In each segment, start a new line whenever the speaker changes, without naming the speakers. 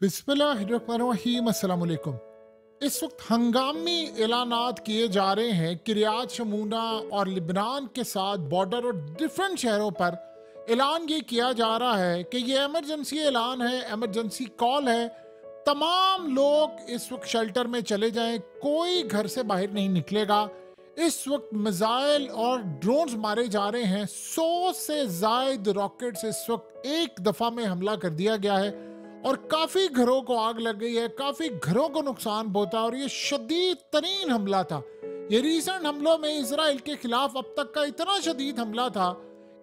बिस्मिल्लाहिर्रहमानिर्रहीम अस्सलाम वालेकुम। इस वक्त हंगामी ऐलानात किए जा रहे हैं कि रियाद शमूना और लिबनान के साथ बॉर्डर और डिफरेंट शहरों पर ऐलान ये किया जा रहा है कि ये एमरजेंसी ऐलान है, एमरजेंसी कॉल है। तमाम लोग इस वक्त शेल्टर में चले जाएं, कोई घर से बाहर नहीं निकलेगा। इस वक्त मिसाइल और ड्रोन्स मारे जा रहे हैं। 100 से जायद रॉकेट्स इस वक्त एक दफा में हमला कर दिया गया है और काफी घरों को आग लग गई है, काफी घरों को नुकसान पहुंचा और ये शदीद तरीन हमला था। ये रीसेंट हमलों में इसराइल के खिलाफ अब तक का इतना शदीद हमला था,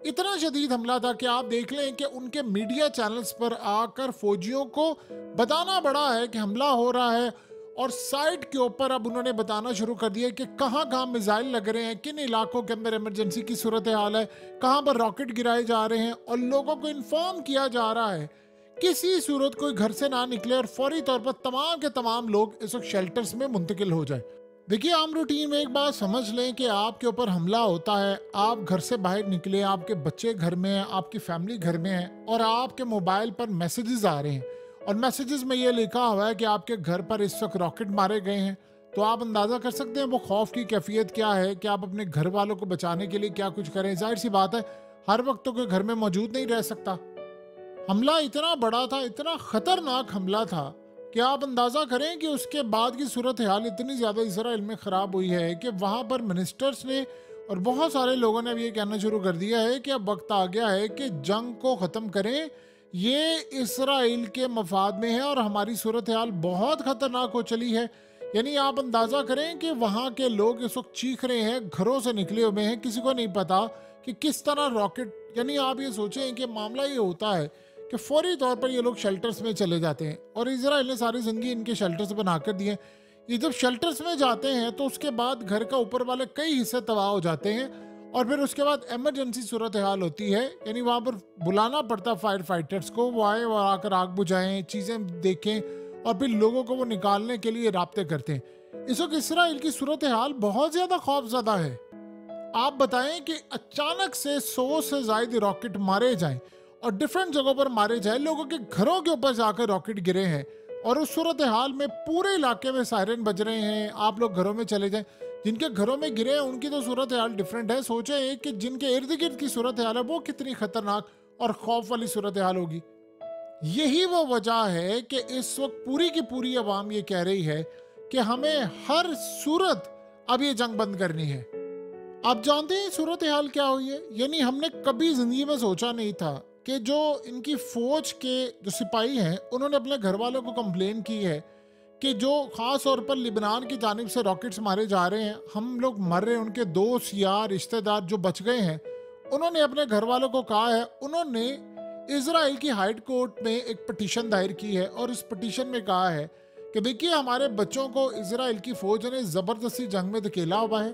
इतना शदीद हमला था कि आप देख लें कि उनके मीडिया चैनल्स पर आकर फौजियों को बताना पड़ा है कि हमला हो रहा है। और साइड के ऊपर अब उन्होंने बताना शुरू कर दिया कि कहाँ कहाँ मिसाइल लग रहे हैं, किन इलाकों के अंदर इमरजेंसी की सूरत हाल है, कहाँ पर रॉकेट गिराए जा रहे हैं। और लोगों को इन्फॉर्म किया जा रहा है किसी सूरत कोई घर से ना निकले और फौरी तौर पर तमाम के तमाम लोग इस वक्त शेल्टर्स में मुंतकिल हो जाए। देखिए, आम रूटीन में एक बात समझ लें कि आपके ऊपर हमला होता है, आप घर से बाहर निकले, आपके बच्चे घर में हैं, आपकी फैमिली घर में है और आपके मोबाइल पर मैसेजेस आ रहे हैं और मैसेजेस में ये लिखा हुआ है कि आपके घर पर इस वक्त रॉकेट मारे गए हैं। तो आप अंदाज़ा कर सकते हैं वो खौफ की कैफियत क्या है कि आप अपने घर वालों को बचाने के लिए क्या कुछ करें। जाहिर सी बात है, हर वक्त तो कोई घर में मौजूद नहीं रह सकता। हमला इतना बड़ा था, इतना खतरनाक हमला था कि आप अंदाजा करें कि उसके बाद की सूरत हाल इतनी ज़्यादा इसराइल में ख़राब हुई है कि वहाँ पर मिनिस्टर्स ने और बहुत सारे लोगों ने अब ये कहना शुरू कर दिया है कि अब वक्त आ गया है कि जंग को ख़त्म करें, ये इसराइल के मफाद में है और हमारी सूरत हाल बहुत ख़तरनाक हो चली है। यानी आप अंदाज़ा करें कि वहाँ के लोग इस वक्त चीख रहे हैं, घरों से निकले हुए हैं, किसी को नहीं पता कि किस तरह रॉकेट। यानी आप ये सोचें कि मामला ये होता है कि फौरी तौर पर ये लोग शेल्टर्स में चले जाते हैं और इजराइल ने सारी ज़िंदगी इनके शेल्टर्स बनाकर दिए। ये जब शेल्टर्स में जाते हैं तो उसके बाद घर का ऊपर वाले कई हिस्से तबाह हो जाते हैं और फिर उसके बाद एमरजेंसी सूरत हाल होती है। यानी वहाँ पर बुलाना पड़ता फायर फाइटर्स को, वो आए और आकर आग बुझाएं, चीज़ें देखें और फिर लोगों को वो निकालने के लिए राब्ते करते हैं। इस वक्त इसराइल की सूरत हाल बहुत ज़्यादा खौफजदा है। आप बताएं कि अचानक से 100 से ज़ायद रॉकेट मारे जाएं और डिफरेंट जगहों पर मारे जाए, लोगों के घरों के ऊपर जाकर रॉकेट गिरे हैं और उस सूरत हाल में पूरे इलाके में सायरन बज रहे हैं। आप लोग घरों में चले जाएं, जिनके घरों में गिरे हैं उनकी तो सूरत हाल डिफरेंट है। सोचें कि जिनके इर्द गिर्द की सूरत हाल है वो कितनी खतरनाक और खौफ वाली सूरत हाल होगी। यही वो वजह है कि इस वक्त पूरी की पूरी अवाम ये कह रही है कि हमें हर सूरत अब ये जंग बंद करनी है। आप जानते हैं सूरत हाल क्या हुई है? यानी हमने कभी जिंदगी में सोचा नहीं था कि जो इनकी फौज के जो सिपाही हैं उन्होंने अपने घर वालों को कंप्लेन की है कि जो ख़ास तौर पर लिबनान की जानिब से रॉकेट्स मारे जा रहे हैं, हम लोग मर रहे हैं। उनके दोस्त यार रिश्तेदार जो बच गए हैं उन्होंने अपने घर वालों को कहा है, उन्होंने इसराइल की हाई कोर्ट में एक पटिशन दायर की है और इस पटिशन में कहा है कि देखिए हमारे बच्चों को इसराइल की फ़ौज ने ज़बरदस्ती जंग में धकेला हुआ है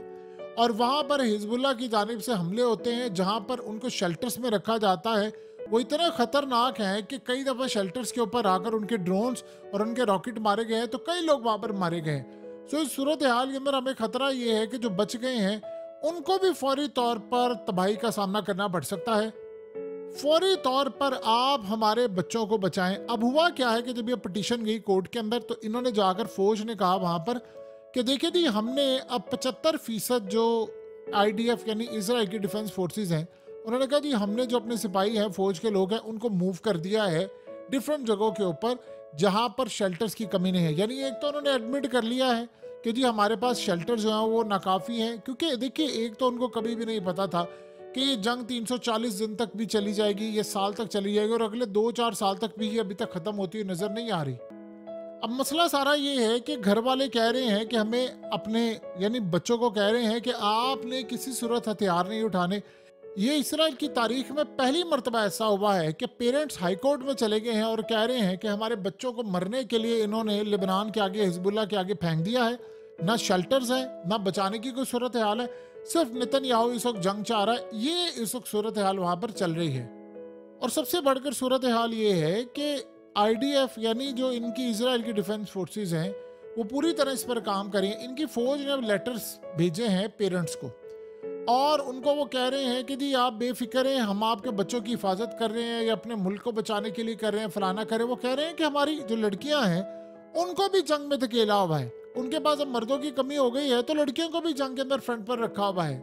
और वहाँ पर हिजबुल्लाह की जानिब से हमले होते हैं जहाँ पर उनको शेल्टर्स में रखा जाता है। वो इतने ख़तरनाक हैं कि कई दफ़ा शेल्टर्स के ऊपर आकर उनके ड्रोन्स और उनके रॉकेट मारे गए हैं, तो कई लोग वहाँ पर मारे गए हैं। सो इस सूरत हाल के अंदर हमें ख़तरा ये है कि जो बच गए हैं उनको भी फौरी तौर पर तबाही का सामना करना पड़ सकता है। फौरी तौर पर आप हमारे बच्चों को बचाएं। अब हुआ क्या है कि जब ये पटिशन गई कोर्ट के अंदर तो इन्होंने जाकर फ़ौज ने कहा वहाँ पर कि देखिए जी, हमने अब 75% जो IDF यानी इसराइल की डिफेंस फोर्सेस हैं, उन्होंने कहा जी हमने जो अपने सिपाही हैं, फौज के लोग हैं, उनको मूव कर दिया है डिफरेंट जगहों के ऊपर जहां पर शेल्टर्स की कमी नहीं है। यानी एक तो उन्होंने एडमिट कर लिया है कि जी हमारे पास शेल्टर जो हैं वो नाकाफ़ी हैं, क्योंकि देखिए एक तो उनको कभी भी नहीं पता था कि ये जंग 340 दिन तक भी चली जाएगी, ये साल तक चली जाएगी और अगले 2-4 साल तक भी ये अभी तक ख़त्म होती हुई नज़र नहीं आ रही। अब मसला सारा ये है कि घर वाले कह रहे हैं कि हमें अपने यानी बच्चों को कह रहे हैं कि आपने किसी सूरत हथियार नहीं उठाने। ये इसराइल की तारीख में पहली मर्तबा ऐसा हुआ है कि पेरेंट्स हाई कोर्ट में चले गए हैं और कह रहे हैं कि हमारे बच्चों को मरने के लिए इन्होंने लिबनान के आगे, हिजबुल्लाह के आगे फेंक दिया है। ना शेल्टर्स है, ना बचाने की कोई सूरत हाल है, सिर्फ नेतन्याहू इस वक्त जंग चाह रहा है। ये इस वक्त सूरत हाल वहाँ पर चल रही है। और सबसे बढ़कर सूरत हाल ये है कि IDF यानी जो इनकी इसराइल की डिफेंस फोर्सेस हैं वो पूरी तरह इस पर काम करें। इनकी फ़ौज ने अब लेटर्स भेजे हैं पेरेंट्स को और उनको वो कह रहे हैं कि जी आप बेफिक्र हैं, हम आपके बच्चों की हिफाजत कर रहे हैं या अपने मुल्क को बचाने के लिए कर रहे हैं, फलाना करें। वो कह रहे हैं कि हमारी जो लड़कियां हैं उनको भी जंग में धकेला हुआ है, उनके पास अब मर्दों की कमी हो गई है तो लड़कियों को भी जंग के अंदर फ्रंट पर रखा हुआ है।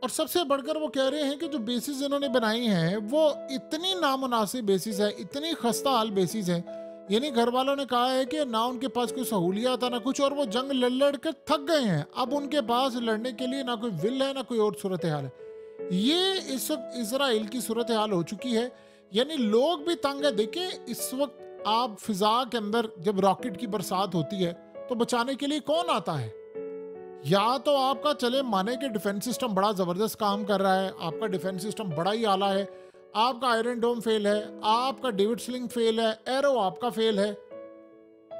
और सबसे बढ़कर वो कह रहे हैं कि जो बेसिस इन्होंने बनाई हैं वो इतनी नामुनासिब बेसिस है, इतनी खस्ता हाल बेसिस है। यानी घर वालों ने कहा है कि ना उनके पास कोई सहूलियत है ना कुछ, और वो जंग लड़ लड़ कर थक गए हैं। अब उनके पास लड़ने के लिए ना कोई विल है ना कोई और सूरत हाल है। ये इस वक्त इसराइल की सूरत हाल हो चुकी है। यानी लोग भी तंग है। देखें इस वक्त आप फिजा के अंदर जब रॉकेट की बरसात होती है तो बचाने के लिए कौन आता है? या तो आपका चले माने कि डिफेंस सिस्टम बड़ा जबरदस्त काम कर रहा है, आपका डिफेंस सिस्टम बड़ा ही आला है, आपका आयरन डोम फेल है, आपका डेविड स्लिंग फेल है, एरो आपका फेल है।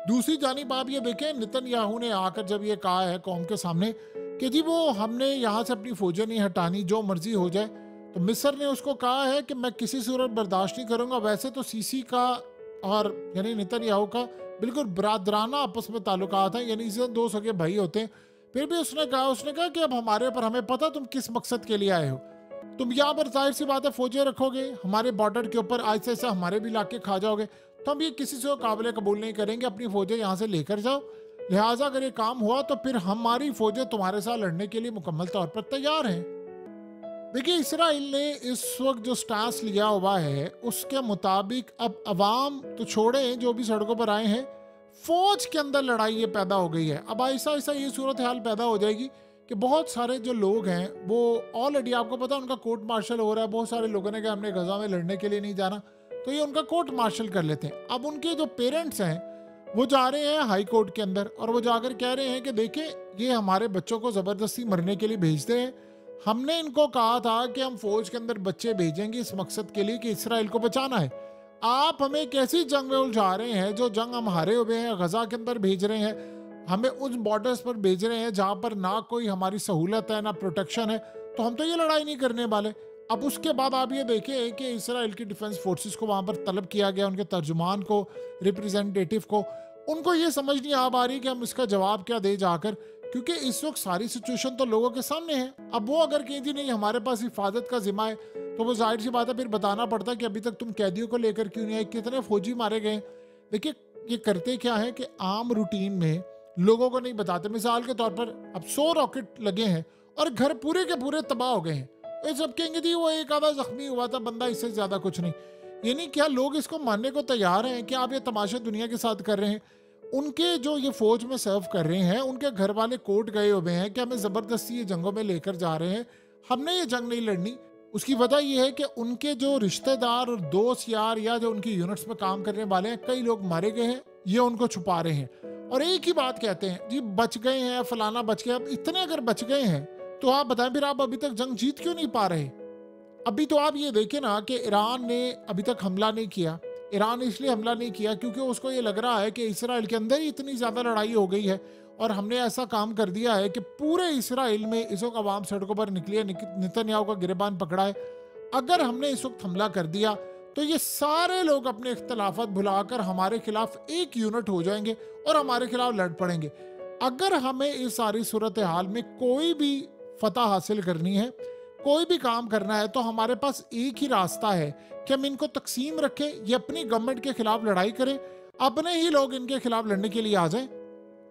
दूसरी जानिब आप ये देखें, नेतन्याहू ने आकर जब ये कहा है कौम के सामने कि जी वो हमने यहाँ से अपनी फौजें नहीं हटानी, जो मर्जी हो जाए, तो मिस्र ने उसको कहा है कि मैं किसी सूरत बर्दाश्त नहीं करूंगा। वैसे तो सीसी का और यानी नेतन्याहू का बिल्कुल बरादराना आपस में ताल्लुकात है, यानी इसे दो सगे भाई होते हैं। फिर भी उसने कहा कि अब हमारे ऊपर, हमें पता तुम किस मकसद के लिए आए हो, तुम यहाँ पर जाहिर सी बात है फौजें रखोगे हमारे बॉर्डर के ऊपर, ऐसे ऐसे हमारे भी इलाके खा जाओगे, तो हम ये किसी से काबिल कबूल नहीं करेंगे, अपनी फौजें यहाँ से लेकर जाओ। लिहाजा अगर ये काम हुआ तो फिर हमारी फौजें तुम्हारे साथ लड़ने के लिए मुकम्मल तौर पर तैयार हैं। देखिए इसराइल ने इस वक्त जो स्टांस लिया हुआ है उसके मुताबिक अब अवाम तो छोड़े, जो भी सड़कों पर आए हैं, फौज के अंदर लड़ाई ये पैदा हो गई है। अब ऐसा ऐसा ये सूरत हाल पैदा हो जाएगी कि बहुत सारे जो लोग हैं वो ऑलरेडी, आपको पता है उनका कोर्ट मार्शल हो रहा है। बहुत सारे लोगों ने कहा हमने गजा में लड़ने के लिए नहीं जाना, तो ये उनका कोर्ट मार्शल कर लेते हैं। अब उनके जो पेरेंट्स हैं वो जा रहे हैं हाई कोर्ट के अंदर और वो जाकर कह रहे हैं कि देखें ये हमारे बच्चों को ज़बरदस्ती मरने के लिए भेजते हैं। हमने इनको कहा था कि हम फौज के अंदर बच्चे भेजेंगे इस मकसद के लिए कि इसराइल को बचाना है। आप हमें कैसी जंग में उलझा रहे हैं? जो जंग हम हारे हुए हैं गजा के अंदर भेज रहे हैं, हमें उन बॉर्डर्स पर भेज रहे हैं जहां पर ना कोई हमारी सहूलत है ना प्रोटेक्शन है, तो हम तो ये लड़ाई नहीं करने वाले। अब उसके बाद आप ये देखें कि इसराइल की डिफेंस फोर्सेस को वहां पर तलब किया गया, उनके तर्जुमान को, रिप्रेजेंटेटिव को। उनको ये समझ नहीं आ पा रही कि हम इसका जवाब क्या दे जाकर, क्योंकि इस वक्त सारी सिचुएशन तो लोगों के सामने है। अब वो अगर कहें जी नहीं हमारे पास हिफाजत का जिम्मा है, तो वो जाहिर सी बात है फिर बताना पड़ता है कि अभी तक तुम कैदियों को लेकर क्यों नहीं आए, कितने फौजी मारे गए। देखिए ये करते क्या है कि आम रूटीन में लोगों को नहीं बताते। मिसाल के तौर पर अब 100 रॉकेट लगे हैं और घर पूरे के पूरे तबाह हो गए हैं, ये सब कहेंगे जी वो एक आधा जख्मी हुआ था बंदा, इससे ज्यादा कुछ नहीं। यानी क्या लोग इसको मानने को तैयार हैं कि आप ये तमाशा दुनिया के साथ कर रहे हैं? उनके जो ये फौज में सर्व कर रहे हैं उनके घर वाले कोर्ट गए हुए हैं कि हमें जबरदस्ती ये जंगों में लेकर जा रहे हैं, हमने ये जंग नहीं लड़नी। उसकी वजह यह है कि उनके जो रिश्तेदार और दोस्त यार या जो उनकी यूनिट्स में काम करने वाले हैं, कई लोग मारे गए हैं, ये उनको छुपा रहे हैं और एक ही बात कहते हैं जी बच गए हैं, फलाना बच गया। अब इतने अगर बच गए हैं तो आप बताएं फिर आप अभी तक जंग जीत क्यों नहीं पा रहे? अभी तो आप ये देखें ना कि ईरान ने अभी तक हमला नहीं किया। ईरान इसलिए हमला नहीं किया क्योंकि उसको ये लग रहा है कि इसराइल के अंदर ही इतनी ज़्यादा लड़ाई हो गई है और हमने ऐसा काम कर दिया है कि पूरे इसराइल में इस वक्त आवाम सड़कों पर निकली है, नेतन्याहू का गिरबान पकड़ा है। अगर हमने इस वक्त हमला कर दिया तो ये सारे लोग अपने इख्तलाफात भुलाकर हमारे खिलाफ एक यूनिट हो जाएंगे और हमारे खिलाफ लड़ पड़ेंगे। अगर हमें इस सारी सूरत हाल में कोई भी फतह हासिल करनी है, कोई भी काम करना है, तो हमारे पास एक ही रास्ता है कि हम इनको तकसीम रखें, ये अपनी गवर्नमेंट के खिलाफ लड़ाई करें, अपने ही लोग इनके खिलाफ लड़ने के लिए आ जाएं।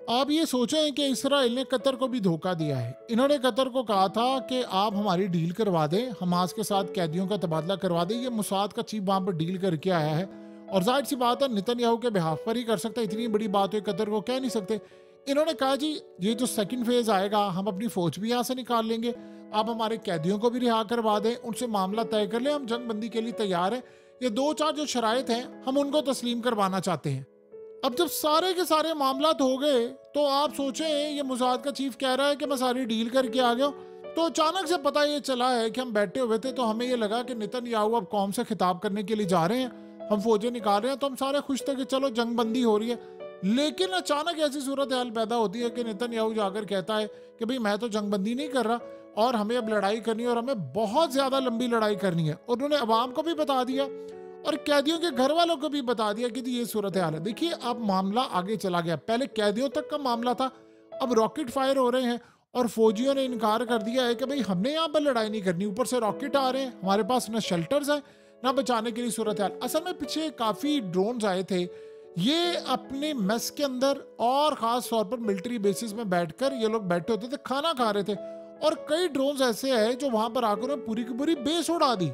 आप ये सोचें कि इसराइल ने कतर को भी धोखा दिया है। इन्होंने कतर को कहा था कि आप हमारी डील करवा दें, हमास के साथ कैदियों का तबादला करवा दें। ये मुसाद का चीफ वहां पर डील करके आया है और जाहिर सी बात है नेतन्याहू के बिहाफ पर ही कर सकता है, इतनी बड़ी बात है कतर को कह नहीं सकते। इन्होंने कहा जी ये जो सेकंड फेज आएगा हम अपनी फौज भी यहाँ से निकाल लेंगे, आप हमारे कैदियों को भी रिहा करवा दें, उनसे मामला तय कर लें, हम जंग बंदी के लिए तैयार हैं। ये दो चार जो शराइत हैं हम उनको तस्लीम करवाना चाहते हैं। अब जब सारे के सारे मामला हो गए तो आप सोचें ये मुसाद का चीफ कह रहा है कि मैं सारी डील करके आ गया, तो अचानक से पता ये चला है कि हम बैठे हुए थे तो हमें ये लगा कि नेतन्याहू अब कौम से खिताब करने के लिए जा रहे हैं, हम फौजें निकाल रहे हैं, तो हम सारे खुश थे कि चलो जंग बंदी हो रही है। लेकिन अचानक ऐसी सूरत हाल पैदा होती है कि नेतन्याहू जाकर कहता है कि भाई मैं तो जंग बंदी नहीं कर रहा और हमें अब लड़ाई करनी है और हमें बहुत ज्यादा लंबी लड़ाई करनी है। और उन्होंने अवाम को भी बता दिया और कैदियों के घर वालों को भी बता दिया कि ये सूरत हाल है। देखिए अब मामला आगे चला गया, पहले कैदियों तक का मामला था, अब रॉकेट फायर हो रहे हैं और फौजियों ने इनकार कर दिया है कि भाई हमने यहाँ पर लड़ाई नहीं करनी, ऊपर से रॉकेट आ रहे हैं, हमारे पास ना शेल्टर्स है ना बचाने के लिए सूरत हाल। असल में पीछे काफ़ी ड्रोन्स आए थे, ये अपने मेस के अंदर और ख़ास तौर पर मिलिट्री बेसिस में बैठकर ये लोग बैठे होते थे, खाना खा रहे थे, और कई ड्रोन्स ऐसे हैं जो वहाँ पर आकर पूरी की पूरी बेस उड़ा दी।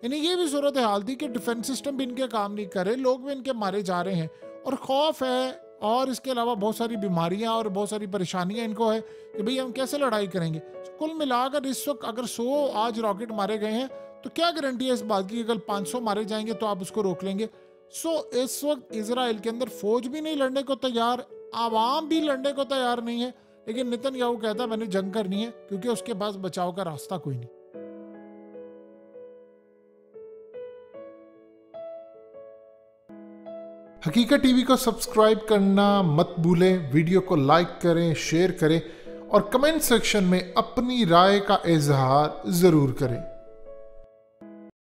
यानी ये भी सूरत हाल थी कि डिफेंस सिस्टम भी इनके काम नहीं कर रहे, लोग भी इनके मारे जा रहे हैं, और खौफ है और इसके अलावा बहुत सारी बीमारियां और बहुत सारी परेशानियां इनको है कि भाई हम कैसे लड़ाई करेंगे। कुल मिलाकर इस वक्त अगर 100 आज रॉकेट मारे गए हैं तो क्या गारंटी है इस बात की, अगर 500 मारे जाएंगे तो आप उसको रोक लेंगे। इस वक्त इजराइल के अंदर फौज भी नहीं लड़ने को तैयार, आवाम भी लड़ने को तैयार नहीं है, लेकिन नेतन्याहू कहता है मैंने जंग करनी है क्योंकि उसके पास बचाव का रास्ता कोई नहीं।
हकीकत टीवी को सब्सक्राइब करना मत भूलें, वीडियो को लाइक करें, शेयर करें और कमेंट सेक्शन में अपनी राय का इजहार ज़रूर करें।